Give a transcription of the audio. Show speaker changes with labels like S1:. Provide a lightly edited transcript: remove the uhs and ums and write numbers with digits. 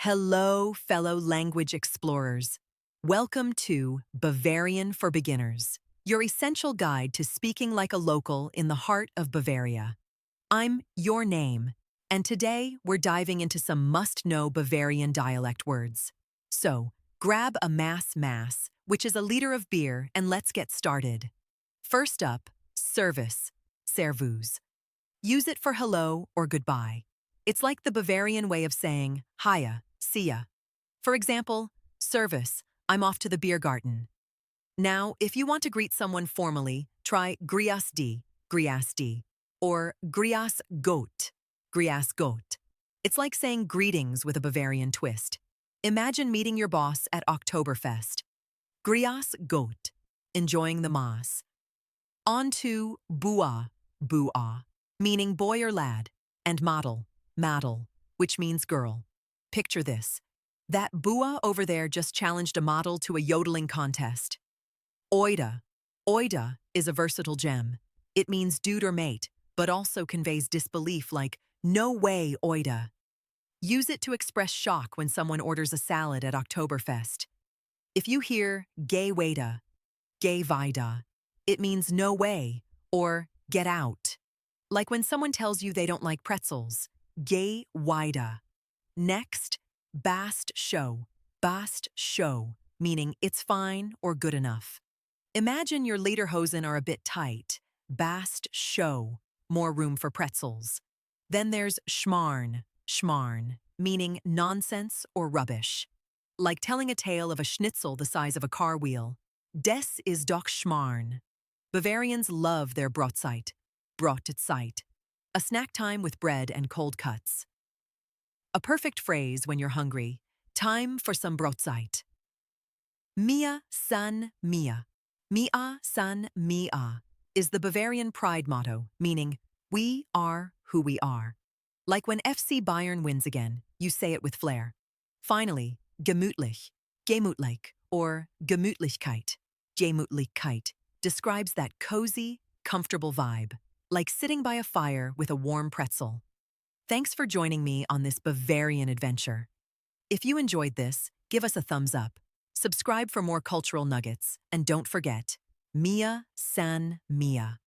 S1: Hello, fellow language explorers. Welcome to Bavarian for Beginners, your essential guide to speaking like a local in the heart of Bavaria. I'm your name, and today we're diving into some must-know Bavarian dialect words. So, grab a mass, which is a liter of beer, and let's get started. First up, Servus, Servus. Use it for hello or goodbye. It's like the Bavarian way of saying hiya, see ya. For example, Servus, I'm off to the beer garden. Now, if you want to greet someone formally, try grüß die, or grüß Gott. It's like saying greetings with a Bavarian twist. Imagine meeting your boss at Oktoberfest. Grüß Gott, enjoying the Mass. On to bua, meaning boy or lad, and Madel, which means girl. Picture this. That bua over there just challenged a model to a yodeling contest. Oida is a versatile gem. It means dude or mate, but also conveys disbelief like, no way, oida. Use it to express shock when someone orders a salad at Oktoberfest. If you hear gay weida, it means no way or get out. Like when someone tells you they don't like pretzels, gay weida. Next, bast show, meaning it's fine or good enough. Imagine your lederhosen are a bit tight, bast show, more room for pretzels. Then there's schmarrn, meaning nonsense or rubbish. Like telling a tale of a schnitzel the size of a car wheel. Des is doch schmarrn. Bavarians love their Brotzeit, a snack time with bread and cold cuts. A perfect phrase when you're hungry. Time for some Brotzeit. Mia san mia. Mia san mia is the Bavarian pride motto, meaning we are who we are. Like when FC Bayern wins again, you say it with flair. Finally, Gemütlich, or Gemütlichkeit, describes that cozy, comfortable vibe, like sitting by a fire with a warm pretzel. Thanks for joining me on this Bavarian adventure. If you enjoyed this, give us a thumbs up, subscribe for more cultural nuggets, and don't forget, Mia san mia.